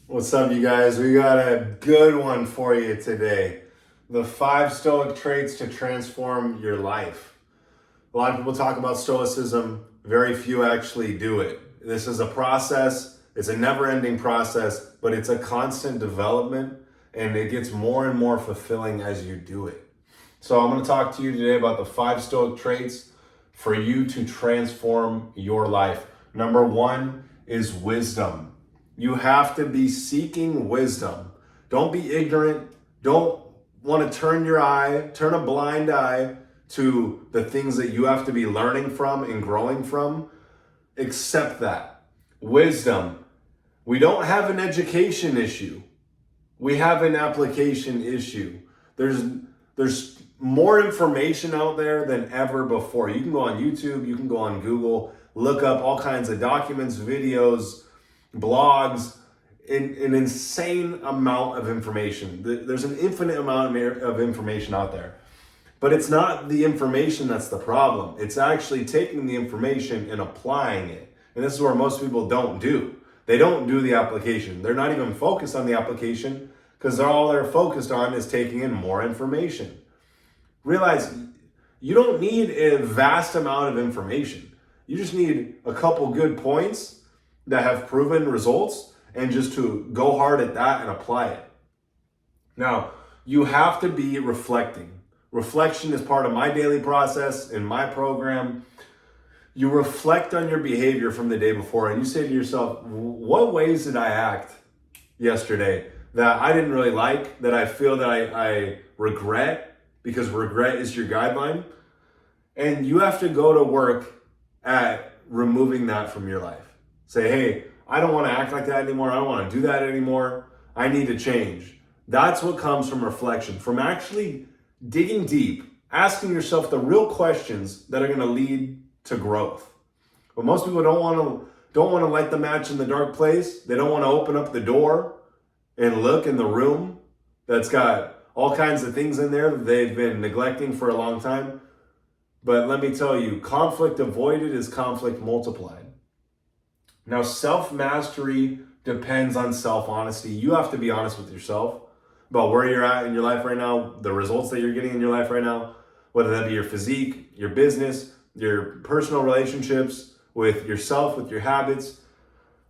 What's up, you guys? We got a good one for you today. The 5 Stoic traits to transform your life. A lot of people talk about Stoicism, very few actually do it. This is a process, it's a never-ending process, but it's a constant development and it gets more and more fulfilling as you do it. So I'm going to talk to you today about the 5 Stoic traits for you to transform your life. Number 1 is wisdom. You have to be seeking wisdom. Don't be ignorant. Don't want to turn a blind eye to the things that you have to be learning from and growing from. Accept that. Wisdom. We don't have an education issue. We have an application issue. There's more information out there than ever before. You can go on YouTube, you can go on Google, look up all kinds of documents, videos, blogs, an insane amount of information. There's an infinite amount of information out there. But it's not the information that's the problem. It's actually taking the information and applying it. And this is where most people don't do. They don't do the application. They're not even focused on the application because all they're focused on is taking in more information. Realize you don't need a vast amount of information. You just need a couple good points that have proven results and just to go hard at that and apply it. Now, you have to be reflecting. Reflection is part of my daily process in my program. You reflect on your behavior from the day before and you say to yourself, what ways did I act yesterday that I didn't really like, that I feel that I regret, because regret is your guideline. And you have to go to work at removing that from your life. Say, hey, I don't want to act like that anymore. I don't want to do that anymore. I need to change. That's what comes from reflection, from actually digging deep, asking yourself the real questions that are going to lead to growth. But most people don't want to light the match in the dark place. They don't want to open up the door and look in the room that's got all kinds of things in there that they've been neglecting for a long time. But let me tell you, conflict avoided is conflict multiplied. Now, self-mastery depends on self-honesty. You have to be honest with yourself about where you're at in your life right now, the results that you're getting in your life right now, whether that be your physique, your business, your personal relationships with yourself, with your habits.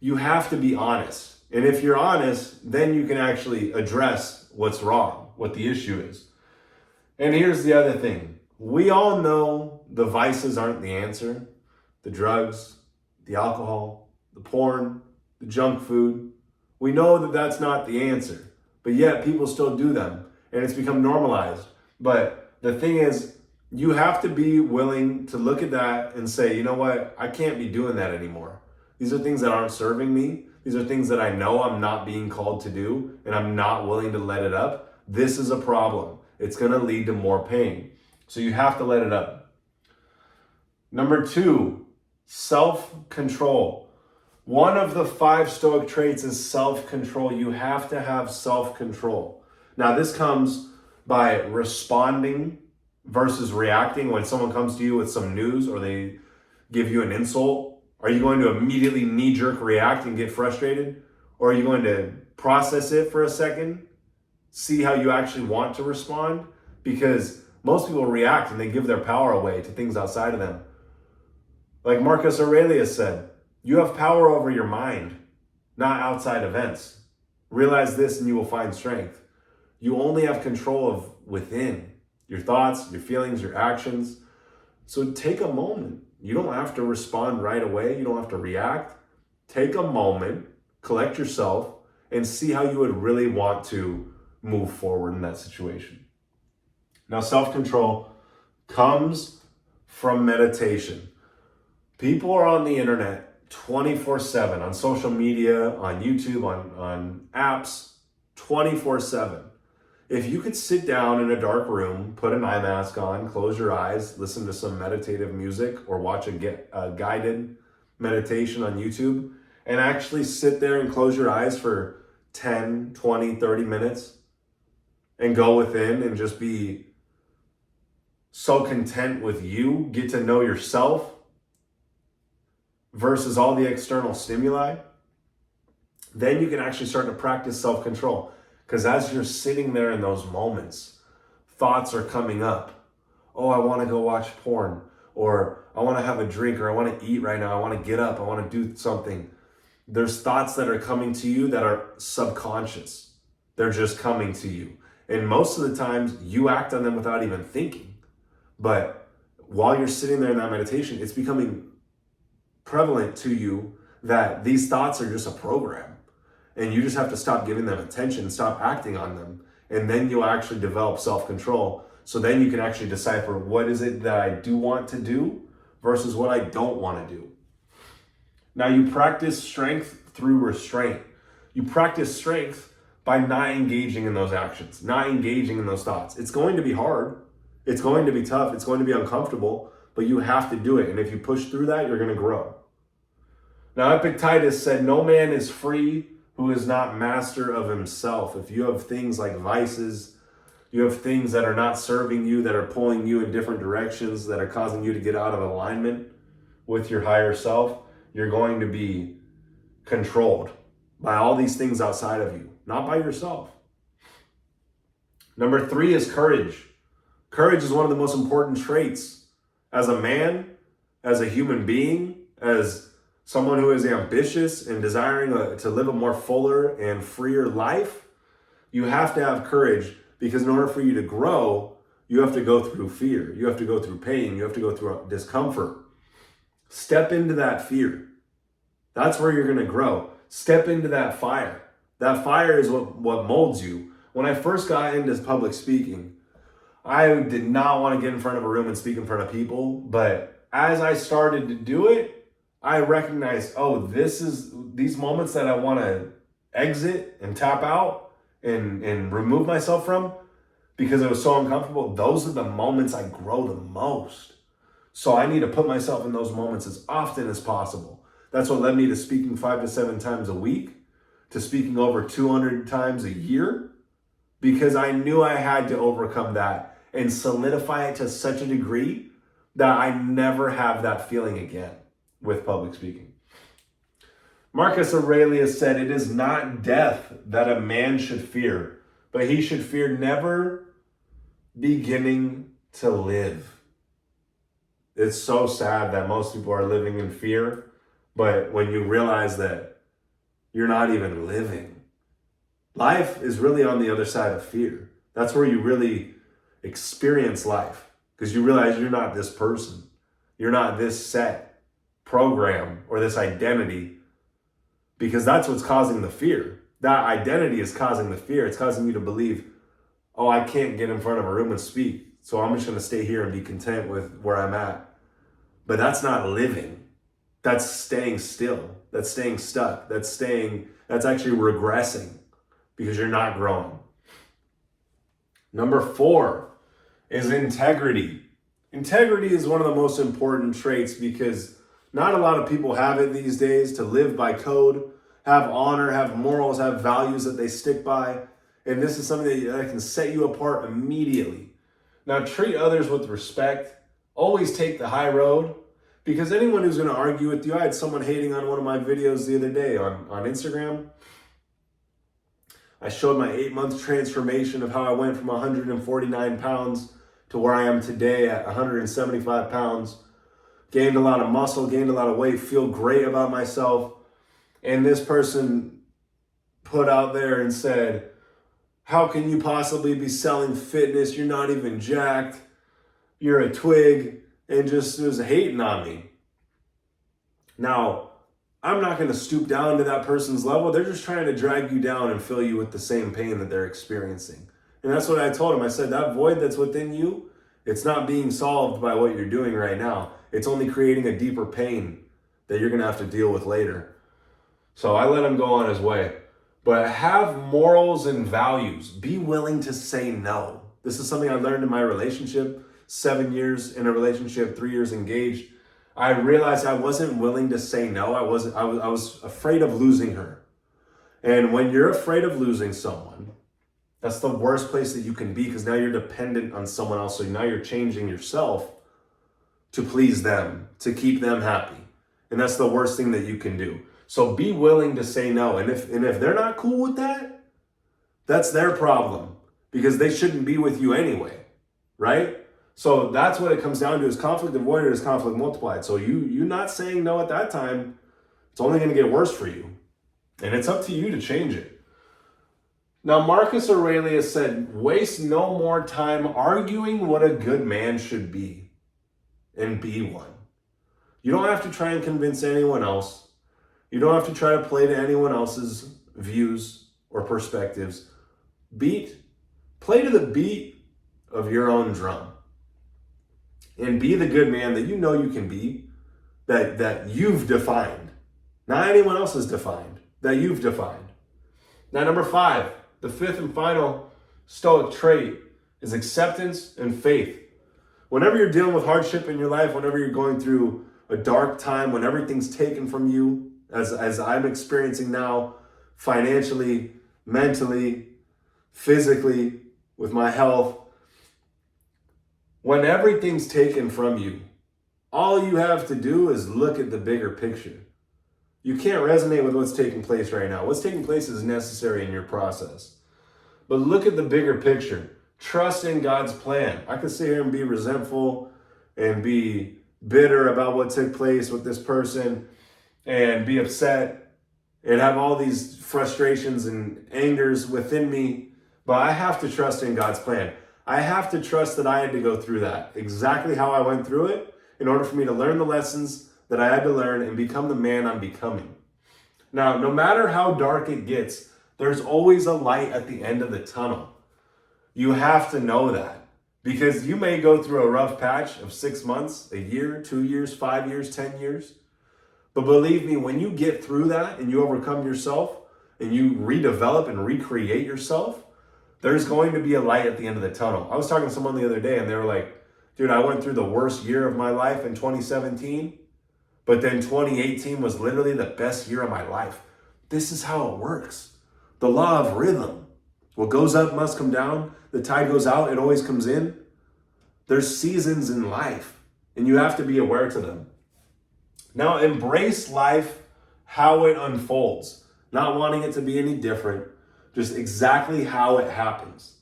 You have to be honest. And if you're honest, then you can actually address what's wrong, what the issue is. And here's the other thing. We all know the vices aren't the answer. The drugs, the alcohol, the porn, the junk food. We know that that's not the answer, but yet people still do them and it's become normalized. But the thing is, you have to be willing to look at that and say, you know what? I can't be doing that anymore. These are things that aren't serving me. These are things that I know I'm not being called to do and I'm not willing to let it up. This is a problem. It's going to lead to more pain. So you have to let it up. Number 2, self-control. One of the 5 Stoic traits is self-control. You have to have self-control. Now, this comes by responding versus reacting. When someone comes to you with some news or they give you an insult, are you going to immediately knee-jerk react and get frustrated? Or are you going to process it for a second, see how you actually want to respond? Because most people react and they give their power away to things outside of them. Like Marcus Aurelius said, you have power over your mind, not outside events. Realize this and you will find strength. You only have control of within, your thoughts, your feelings, your actions. So take a moment. You don't have to respond right away. You don't have to react. Take a moment, collect yourself, and see how you would really want to move forward in that situation. Now, self-control comes from meditation. People are on the internet 24/7, on social media, on YouTube, on apps, 24/7. If you could sit down in a dark room, put an eye mask on, close your eyes, listen to some meditative music, or watch a guided meditation on YouTube, and actually sit there and close your eyes for 10, 20, 30 minutes and go within and just be so content with you, get to know yourself versus all the external stimuli, then you can actually start to practice self-control. Because as you're sitting there in those moments, thoughts are coming up. Oh, I want to go watch porn, or I want to have a drink, or I want to eat right now. I want to get up. I want to do something. There's thoughts that are coming to you that are subconscious. They're just coming to you. And most of the times you act on them without even thinking. But while you're sitting there in that meditation, it's becoming prevalent to you that these thoughts are just a program. And you just have to stop giving them attention, stop acting on them. And then you'll actually develop self-control. So then you can actually decipher what is it that I do want to do versus what I don't want to do. Now you practice strength through restraint. You practice strength by not engaging in those actions, not engaging in those thoughts. It's going to be hard. It's going to be tough. It's going to be uncomfortable, but you have to do it. And if you push through that, you're going to grow. Now Epictetus said, no man is free who is not master of himself. If you have things like vices, you have things that are not serving you, that are pulling you in different directions, that are causing you to get out of alignment with your higher self, you're going to be controlled by all these things outside of you, not by yourself. Number 3 is courage. Courage is one of the most important traits as a man, as a human being, as someone who is ambitious and desiring to live a more fuller and freer life. You have to have courage, because in order for you to grow, you have to go through fear. You have to go through pain. You have to go through discomfort. Step into that fear. That's where you're going to grow. Step into that fire. That fire is what molds you. When I first got into public speaking, I did not want to get in front of a room and speak in front of people. But as I started to do it, I recognized, oh, these moments that I want to exit and tap out and remove myself from because it was so uncomfortable. Those are the moments I grow the most. So I need to put myself in those moments as often as possible. That's what led me to speaking 5 to 7 times a week, to speaking over 200 times a year, because I knew I had to overcome that and solidify it to such a degree that I never have that feeling again with public speaking. Marcus Aurelius said, it is not death that a man should fear, but he should fear never beginning to live. It's so sad that most people are living in fear, but when you realize that you're not even living, life is really on the other side of fear. That's where you really experience life, because you realize you're not this person. You're not this set program or this identity, because that's what's causing the fear. That identity is causing the fear. It's causing you to believe, oh, I can't get in front of a room and speak, so I'm just going to stay here and be content with where I'm at. But that's not living. That's staying still. That's staying stuck. That's actually regressing, because you're not growing. Number 4 is integrity. Integrity is one of the most important traits, because not a lot of people have it these days, to live by code, have honor, have morals, have values that they stick by. And this is something that can set you apart immediately. Now, treat others with respect. Always take the high road, because anyone who's going to argue with you, I had someone hating on one of my videos the other day on Instagram. I showed my 8-month transformation of how I went from 149 pounds to where I am today at 175 pounds. Gained a lot of muscle, gained a lot of weight, feel great about myself. And this person put out there and said, how can you possibly be selling fitness? You're not even jacked. You're a twig. And just was hating on me. Now, I'm not going to stoop down to that person's level. They're just trying to drag you down and fill you with the same pain that they're experiencing. And that's what I told him. I said, that void that's within you, it's not being solved by what you're doing right now. It's only creating a deeper pain that you're going to have to deal with later. So I let him go on his way. But have morals and values. Be willing to say no. This is something I learned in my relationship. 7 years in a relationship, 3 years engaged. I realized I wasn't willing to say no. I was afraid of losing her. And when you're afraid of losing someone, that's the worst place that you can be, because now you're dependent on someone else. So now you're changing yourself to please them, to keep them happy. And that's the worst thing that you can do. So be willing to say no. And if they're not cool with that, that's their problem, because they shouldn't be with you anyway, right? So that's what it comes down to, is conflict avoided is conflict multiplied. So you not saying no at that time, it's only going to get worse for you. And it's up to you to change it. Now, Marcus Aurelius said, waste no more time arguing what a good man should be, and be one. You don't have to try and convince anyone else. You don't have to try to play to anyone else's views or perspectives. Play to the beat of your own drum. And be the good man that you know you can be, that you've defined. Not anyone else has defined, that you've defined. Now, number 5, the 5th and final Stoic trait is acceptance and faith. Whenever you're dealing with hardship in your life, whenever you're going through a dark time, when everything's taken from you, as I'm experiencing now, financially, mentally, physically, with my health, when everything's taken from you, all you have to do is look at the bigger picture. You can't resonate with what's taking place right now. What's taking place is necessary in your process. But look at the bigger picture. Trust in God's plan. I could sit here and be resentful and be bitter about what took place with this person and be upset and have all these frustrations and angers within me. But I have to trust in God's plan. I have to trust that I had to go through that, exactly how I went through it, in order for me to learn the lessons that I had to learn and become the man I'm becoming. Now, no matter how dark it gets, there's always a light at the end of the tunnel. You have to know that, because you may go through a rough patch of 6 months, a year, 2 years, 5 years, 10 years. But believe me, when you get through that and you overcome yourself and you redevelop and recreate yourself, there's going to be a light at the end of the tunnel. I was talking to someone the other day and they were like, dude, I went through the worst year of my life in 2017, but then 2018 was literally the best year of my life. This is how it works. The law of rhythm. What goes up must come down. The tide goes out, it always comes in. There's seasons in life, and you have to be aware to them. Now, embrace life how it unfolds, not wanting it to be any different, just exactly how it happens.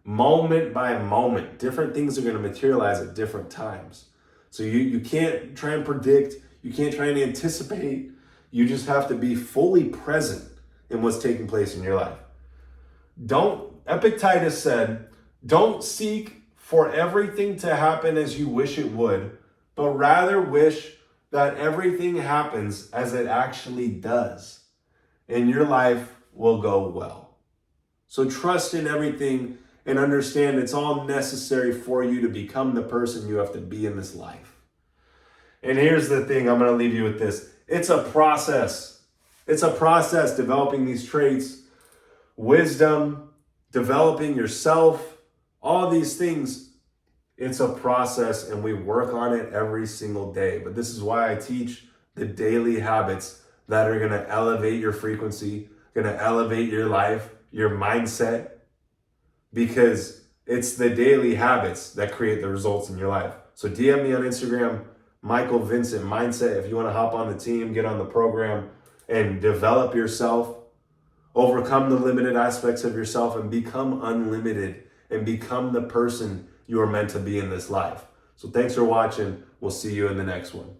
Moment by moment, different things are going to materialize at different times. So you can't try and predict, you can't try and anticipate, you just have to be fully present in what's taking place in your life. Epictetus said, don't seek for everything to happen as you wish it would, but rather wish that everything happens as it actually does, and your life will go well. So trust in everything and understand it's all necessary for you to become the person you have to be in this life. And here's the thing, I'm going to leave you with this. It's a process. It's a process developing these traits, wisdom, developing yourself, all these things. It's a process and we work on it every single day. But this is why I teach the daily habits that are going to elevate your frequency, going to elevate your life, your mindset, because it's the daily habits that create the results in your life. So DM me on Instagram, MichaelVincentMindset, if you want to hop on the team, get on the program and develop yourself, overcome the limited aspects of yourself and become unlimited and become the person you are meant to be in this life. So thanks for watching. We'll see you in the next one.